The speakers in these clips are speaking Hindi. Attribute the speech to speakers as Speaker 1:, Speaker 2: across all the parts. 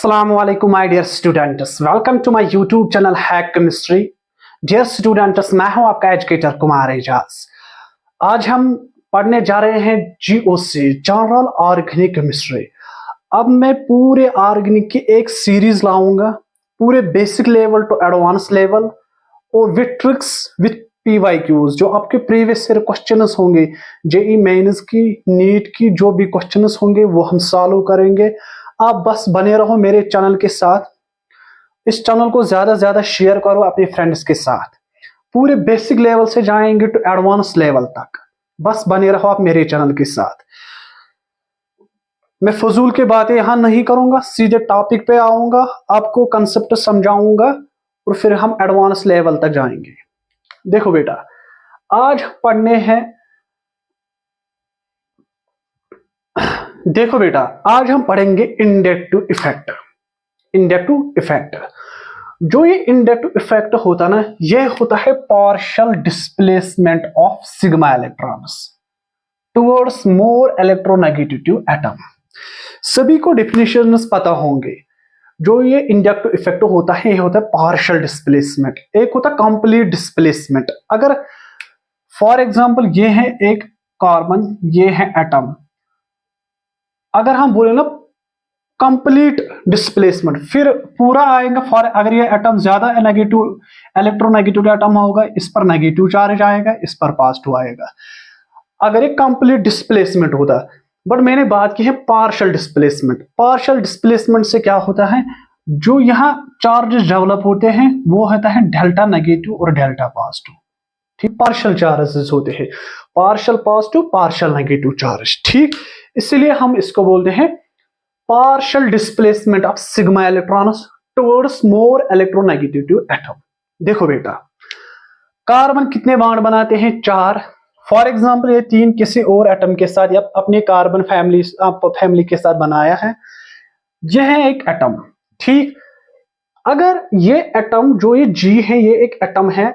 Speaker 1: Assalamualaikum my dear students, welcome to my YouTube channel Hack Chemistry। Dear students, मैं हूं आपका एजुकेटर कुमार एजाज। आज हम पढ़ने जा रहे हैं GOC जनरल ऑर्गेनिक केमिस्ट्री। अब मैं पूरे ऑर्गेनिक की एक सीरीज लाऊंगा, पूरे basic level to advance level, और विथ ट्रिक्स विथ PYQs। जो आपके प्रीवियस ईयर क्वेश्चंस होंगे, JEE मेंस की, नीट की जो भी क्वेश्चंस होंगे वो हम सॉल्व करेंगे। आप बस बने रहो मेरे चैनल के साथ। इस चैनल को ज्यादा से ज्यादा शेयर करो अपने फ्रेंड्स के साथ। पूरे बेसिक लेवल से जाएंगे टू एडवांस लेवल तक। बस बने रहो आप मेरे चैनल के साथ। मैं फजूल की बातें यहां नहीं करूंगा, सीधे टॉपिक पे आऊंगा, आपको कंसेप्ट समझाऊंगा और फिर हम एडवांस लेवल तक जाएंगे। देखो बेटा, आज पढ़ने हैं, देखो बेटा आज हम पढ़ेंगे इंडक्टिव इफेक्ट। इंडक्टिव इफेक्ट, जो ये इंडक्टिव इफेक्ट होता ना, ये होता है partial displacement of sigma electrons towards more electronegative atom. सभी को डेफिनेशंस पता होंगे। जो ये इंडक्टिव इफेक्ट होता है, ये होता है पार्शियल डिस्प्लेसमेंट, एक होता है कंप्लीट डिस्प्लेसमेंट। अगर फॉर एग्जांपल ये है एक कार्बन, ये है एटम, अगर हम बोले ना कंप्लीट डिस्प्लेसमेंट, फिर पूरा आएगा। फॉर अगर ये एटम ज्यादा नेगेटिव इलेक्ट्रोनेगेटिव एटम होगा, इस पर नेगेटिव चार्ज आएगा, इस पर पॉजिटिव आएगा, अगर ये कंप्लीट डिस्प्लेसमेंट होता। बट मैंने बात की है पार्शियल डिस्प्लेसमेंट। पार्शियल डिस्प्लेसमेंट से क्या होता है, जो यहाँ चार्जेस डेवलप होते हैं वो होता है डेल्टा नेगेटिव और डेल्टा पॉजिटिव। ठीक, पार्शियल चार्जेस होते हैं, partial positive, partial negative charge. ठीक, इसलिए हम इसको बोलते हैं partial displacement of sigma electrons towards more electronegative atom. देखो बेटा, कार्बन कितने बॉन्ड बनाते हैं? 4। फॉर एग्जांपल ये 3 किसी और एटम के साथ या अपने कार्बन फैमिली के साथ बनाया है। यह है एक एटम। ठीक, अगर ये एटम, जो ये G है, ये एक एटम है,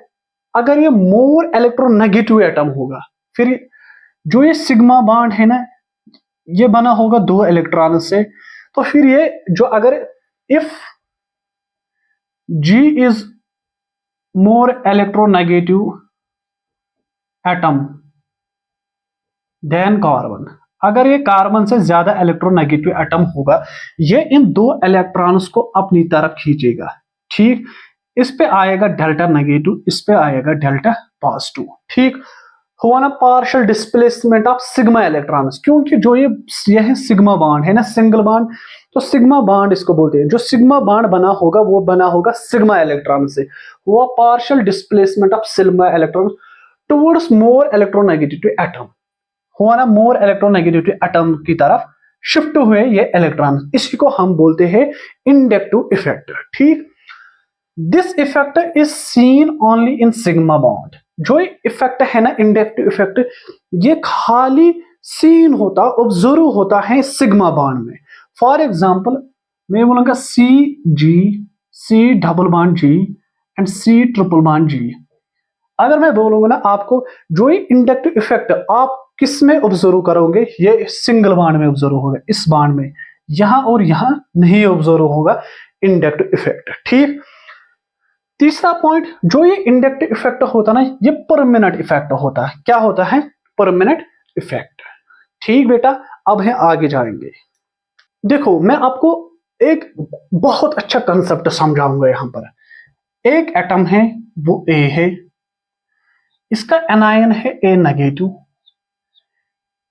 Speaker 1: अगर ये मोर इलेक्ट्रोनेगेटिव एटम होगा, फिर जो ये सिग्मा बॉन्ड है ना, ये बना होगा 2 इलेक्ट्रॉन से। तो फिर ये जो, अगर if G is more electronegative atom than carbon, अगर ये कार्बन से ज्यादा इलेक्ट्रोनेगेटिव एटम होगा, ये इन 2 इलेक्ट्रॉन्स को अपनी तरफ खींचेगा। ठीक, इस पे आएगा डेल्टा नेगेटिव, इस पे आएगा डेल्टा पॉजिटिव। ठीक, हुआ ना partial displacement of sigma electrons. क्योंकि जो ये है सिग्मा बॉन्ड है ना, सिंगल बॉन्ड, तो सिग्मा बॉन्ड इसको बोलते हैं। जो सिग्मा बॉन्ड बना होगा वो बना होगा सिग्मा इलेक्ट्रॉन से। हुआ partial displacement of sigma electron towards more electronegative atom. हुआ ना, मोर इलेक्ट्रोनेगेटिव एटम की तरफ शिफ्ट हुए ये इलेक्ट्रॉन। इसी को हम बोलते हैं इंडक्टिव इफेक्ट। ठीक, this effect is seen only in sigma bond. जो इफेक्ट है ना, इंडक्टिव इफेक्ट, ये खाली सीन होता, ऑब्जर्व होता है सिग्मा बॉन्ड में। फॉर एग्जांपल मैं बोलूंगा CG, C double bond G and C triple bond G। अगर मैं बोलूंगा ना आपको, जो ये इंडक्टिव इफेक्ट आप किस में ऑब्जर्व करोगे, ये सिंगल बॉन्ड में ऑब्जर्व होगा, इस बॉन्ड में, यहां और यहां नहीं ऑब्जर्व होगा इंडक्टिव इफेक्ट। ठीक, तीसरा पॉइंट, जो ये इंडक्टिव इफेक्ट होता है ना, ये परमानेंट इफेक्ट होता है। क्या होता है? Permanent effect. ठीक बेटा, अब है आगे जाएंगे। देखो, मैं आपको एक बहुत अच्छा कंसेप्ट समझाऊंगा। यहां पर एक एटम है, वो A है, इसका एनायन है A नेगेटिव,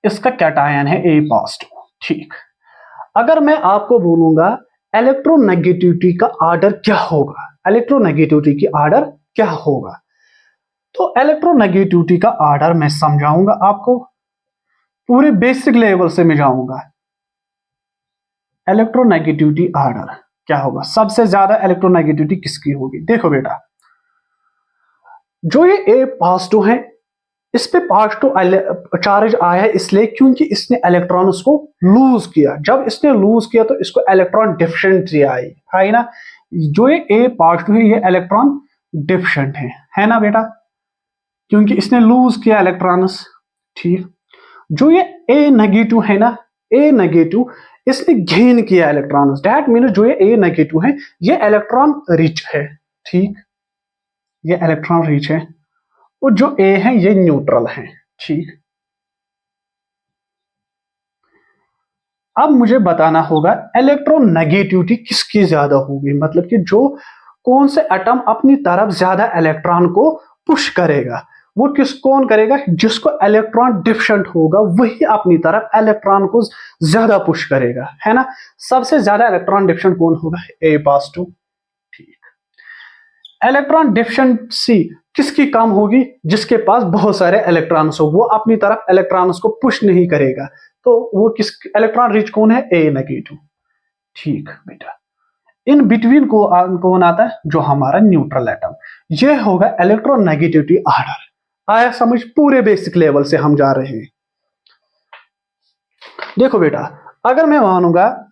Speaker 1: इसका कैटायन है A पॉजिटिव। ठीक, अगर मैं आपको बोलूंगा इलेक्ट्रोनेगेटिविटी का ऑर्डर क्या होगा, इलेक्ट्रोनेगेटिविटी की ऑर्डर क्या होगा, तो इलेक्ट्रोनेगेटिविटी का ऑर्डर मैं समझाऊंगा आपको, पूरे बेसिक लेवल से मैं जाऊंगा। इलेक्ट्रोनेगेटिविटी ऑर्डर क्या होगा, सबसे ज्यादा इलेक्ट्रोनेगेटिविटी किसकी होगी? देखो बेटा, जो ये A पॉजिटिव है, इस पे पॉजिटिव चार्ज आया है, इसलिए क्योंकि इसने इलेक्ट्रॉन्स को लूज किया। जब इसने लूज किया तो इसको इलेक्ट्रॉन डिफिशिएंसी आई ना। जो ये A पॉजिटिव है, ये इलेक्ट्रॉन डिफिशिएंट है ना बेटा, क्योंकि इसने लूज किया इलेक्ट्रॉन्स। ठीक, जो ये A नेगेटिव है ना, ए नेगेटिव, इसने गेन किया इलेक्ट्रॉन, दैट मीन जो ये ए नेगेटिव है ये इलेक्ट्रॉन रिच है। ठीक, ये इलेक्ट्रॉन रिच है, और जो ए है ये न्यूट्रल है। ठीक, अब मुझे बताना होगा इलेक्ट्रोनेगेटिविटी किसकी ज्यादा होगी, मतलब कि जो कौन से एटम अपनी तरफ ज्यादा इलेक्ट्रॉन को पुश करेगा, वो कौन करेगा, जिसको इलेक्ट्रॉन डिफिशिएंट होगा वही अपनी तरफ इलेक्ट्रॉन को ज्यादा पुश करेगा, है ना। सबसे ज्यादा इलेक्ट्रॉन डिफिशिएंट कौन होगा, ए पॉजिटिव। ठीक, इलेक्ट्रॉन डिफिशिएंसी किसकी कम होगी, जिसके पास बहुत सारे इलेक्ट्रॉन्स हो, वो अपनी तरफ इलेक्ट्रॉन्स को पुश नहीं करेगा, तो वो किस, इलेक्ट्रॉन रिच कौन है, ए नेगेटिव। ठीक बेटा, इन बिटवीन को कौन आता है, जो हमारा न्यूट्रल एटम। ये होगा इलेक्ट्रोनेगेटिविटी ऑर्डर। आया समझ, पूरे बेसिक लेवल से हम जा रहे हैं। देखो बेटा, अगर मैं मानूंगा,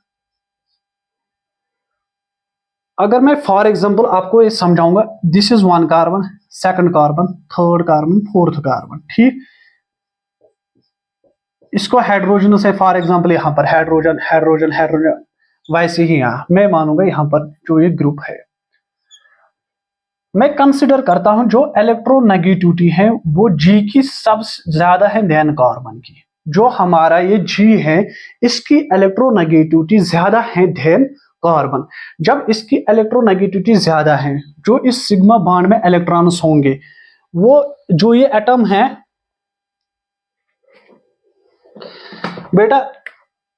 Speaker 1: अगर मैं फॉर एग्जांपल आपको ये समझाऊंगा, this is one carbon, second carbon, third carbon, fourth carbon. ठीक, इसको हाइड्रोजन से फॉर एग्जांपल यहां पर हाइड्रोजन हाइड्रोजन हाइड्रोजन, वैसे ही यहां मैं मानूंगा यहां पर जो ये ग्रुप है, मैं कंसिडर करता हूं जो इलेक्ट्रोनेगेटिविटी है वो जी की सबसे ज्यादा है देन कार्बन की। जो हमारा ये जी है इसकी इलेक्ट्रोनेगेटिविटी ज्यादा है देन कार्बन। जब इसकी इलेक्ट्रोनेगेटिविटी ज्यादा है, जो इस सिग्मा बॉन्ड में इलेक्ट्रॉन्स होंगे, वो जो ये एटम है बेटा,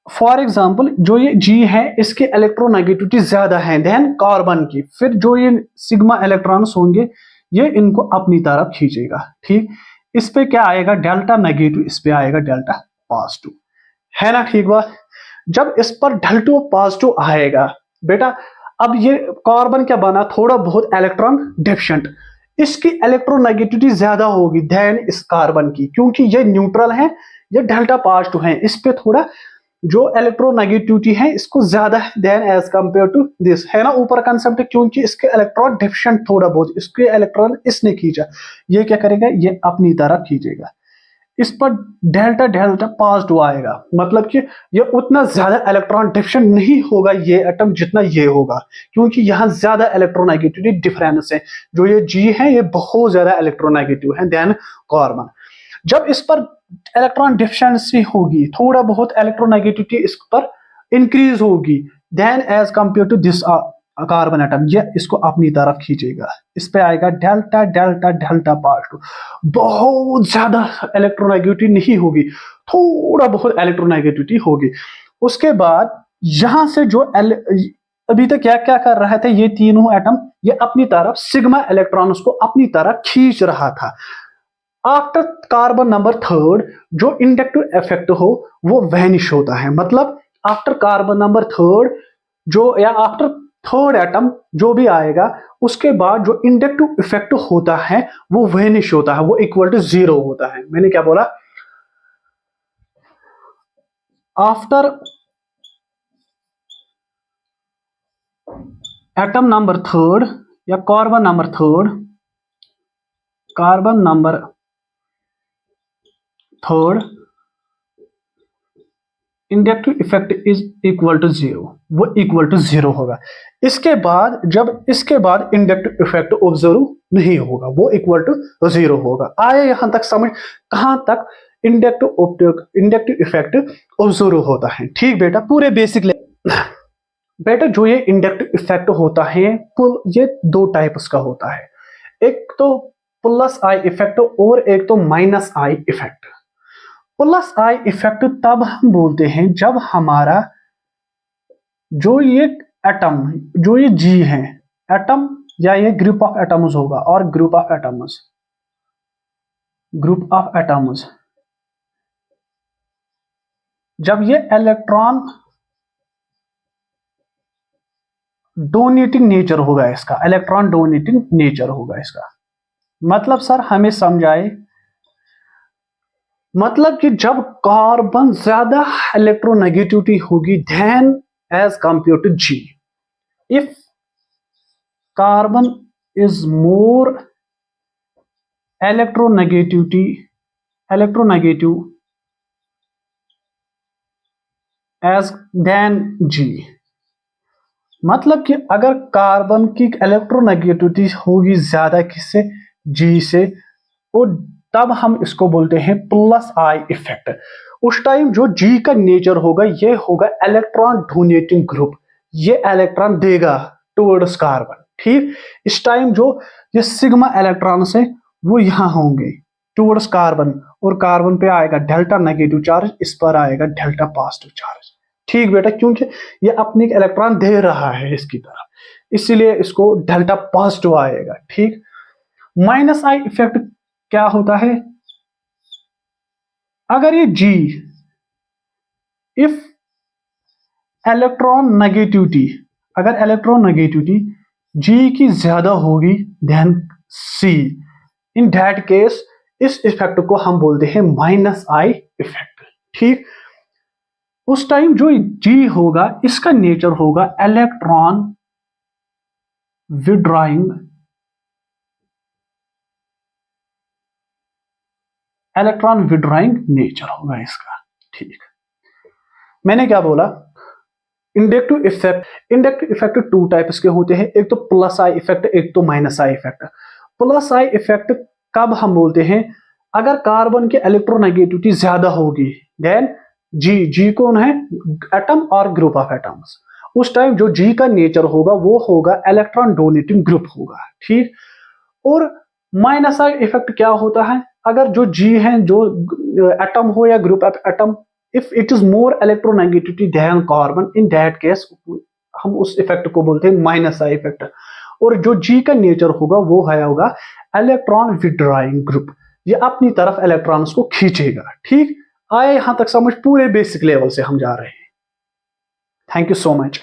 Speaker 1: फॉर एग्जाम्पल जो ये जी है इसकी इलेक्ट्रोनेगेटिविटी ज्यादा है देन कार्बन की, फिर जो ये सिग्मा इलेक्ट्रॉन्स होंगे ये इनको अपनी तरफ खींचेगा। ठीक, इस पे क्या आएगा, डेल्टा नेगेटिव, इस पे आएगा डेल्टा पॉजिटिव, है ना। ठीक बात, जब इस पर डेल्टा पॉजिटिव आएगा बेटा, अब ये कार्बन क्या बना, थोड़ा बहुत इलेक्ट्रॉन डेफिशिएंट, इसकी इलेक्ट्रोनेगेटिविटी ज्यादा होगी देन इस कार्बन की, क्योंकि ये न्यूट्रल है, ये डेल्टा पॉजिटिव है, इस पे थोड़ा जो इलेक्ट्रोनेगेटिविटी है इसको ज्यादा है than as compare to this, है ना। ऊपर कंसेप्ट, क्योंकि इसके इलेक्ट्रॉन डिफिशिएंट थोड़ा बहुत, इसके इलेक्ट्रॉन इसने खींचा, ये क्या करेगा, ये अपनी तरफ खींचेगा, इस पर डेल्टा डेल्टा पॉजिटिव आएगा, मतलब कि ये उतना ज्यादा इलेक्ट्रॉन डिफिशिएंट नहीं होगा ये एटम जितना ये होगा, क्योंकि यहां ज्यादा इलेक्ट्रोनेगेटिविटी डिफरेंस है। जो ये जी है ये बहुत ज्यादा इलेक्ट्रोनेगेटिव है देन कार्बन। जब इस पर इलेक्ट्रॉन डिफिशिएंसी होगी, थोड़ा बहुत इलेक्ट्रोनेगेटिविटी इस पर इंक्रीज होगी than as compare to this carbon atom, ये इसको अपनी तरफ खींचेगा, इस पे आएगा डेल्टा डेल्टा डेल्टा पॉजिटिव। बहुत ज्यादा इलेक्ट्रोनेगेटिविटी नहीं होगी, थोड़ा बहुत इलेक्ट्रोनेगेटिविटी होगी। उसके बाद यहां से जो अभी तक क्या क्या कर रहे थे ये तीनों एटम, ये अपनी तरफ सिग्मा इलेक्ट्रॉन्स को अपनी तरफ खींच रहा था। आफ्टर कार्बन नंबर थर्ड जो इंडक्टिव इफेक्ट हो वो वैनिश होता है, मतलब आफ्टर कार्बन नंबर थर्ड जो, या आफ्टर थर्ड एटम जो भी आएगा, उसके बाद जो इंडक्टिव इफेक्ट होता है वो वैनिश होता है, वो इक्वल टू जीरो होता है। मैंने क्या बोला, आफ्टर एटम नंबर थर्ड या carbon number third, carbon number third inductive effect is equal to zero, वो इक्वल टू जीरो होगा। इसके बाद जब इसके बाद इंडक्टिव इफेक्ट ऑब्जर्व नहीं होगा, वो इक्वल टू जीरो होगा। आए यहां तक समझ, कहां तक इंडक्टिव इफेक्ट ऑब्जर्व होता है। ठीक बेटा, पूरे बेसिक बेटा जो ये इंडक्टिव इफेक्ट होता है ये दो टाइप्स का होता है, एक तो प्लस आई इफेक्ट और एक तो minus I effect. Plus I effect तब हम बोलते हैं जब हमारा जो ये एटम, जो ये जी है एटम, या ये ग्रुप ऑफ एटम्स होगा, और ग्रुप ऑफ एटम्स जब ये इलेक्ट्रॉन डोनेटिंग नेचर होगा, इसका इलेक्ट्रॉन डोनेटिंग नेचर होगा इसका, मतलब सर हमें समझाए, मतलब कि जब कार्बन ज्यादा इलेक्ट्रोनेगेटिविटी होगी than as compare to G, if carbon is more electronegative as than G. मतलब कि अगर कार्बन की इलेक्ट्रोनेगेटिविटी होगी ज्यादा किससे, जी से, और तब हम इसको बोलते हैं प्लस आई इफेक्ट। उस टाइम जो जी का नेचर होगा ये होगा इलेक्ट्रॉन डोनेटिंग ग्रुप, ये इलेक्ट्रॉन देगा टुवर्ड्स कार्बन। ठीक, इस टाइम जो ये सिग्मा इलेक्ट्रॉन है वो यहां होंगे टुवर्ड्स कार्बन, और कार्बन पे आएगा डेल्टा नेगेटिव चार्ज, इस पर आएगा डेल्टा पॉजिटिव चार्ज। ठीक बेटा, क्योंकि ये अपनी इलेक्ट्रॉन दे रहा है इसकी तरफ, इसीलिए इसको डेल्टा पॉजिटिव आएगा। ठीक, माइनस आई इफेक्ट क्या होता है, अगर ये जी, इफ इलेक्ट्रॉन नेगेटिविटी, अगर इलेक्ट्रॉन नेगेटिविटी जी की ज्यादा होगी than C, in that case इस इफेक्ट को हम बोलते हैं माइनस आई इफेक्ट। ठीक, उस टाइम जो जी होगा इसका नेचर होगा electron withdrawing, electron withdrawing nature होगा इसका। ठीक, मैंने क्या बोला, inductive effect. Inductive effect two types के होते हैं, एक तो प्लस आई इफेक्ट, एक तो minus I effect. Plus I effect कब हम बोलते हैं, अगर कार्बन की इलेक्ट्रोनेगेटिविटी ज्यादा होगी देन जी, जी कौन है, एटम और ग्रुप ऑफ एटम्स, उस टाइम जो जी का नेचर होगा वो होगा इलेक्ट्रॉन डोनेटिंग ग्रुप होगा। ठीक, और माइनस आई इफेक्ट क्या होता है, अगर जो जी है, जो एटम हो या group of atom, if it is more electronegativity than carbon, in that case हम उस इफेक्ट को बोलते हैं माइनस आई इफेक्ट। और जो जी का नेचर होगा वो है होगा इलेक्ट्रॉन विड्रॉइंग ग्रुप, ये अपनी तरफ इलेक्ट्रॉन्स को खींचेगा। ठीक, आए यहां तक समझ, पूरे बेसिक लेवल से हम जा रहे हैं। Thank you so much.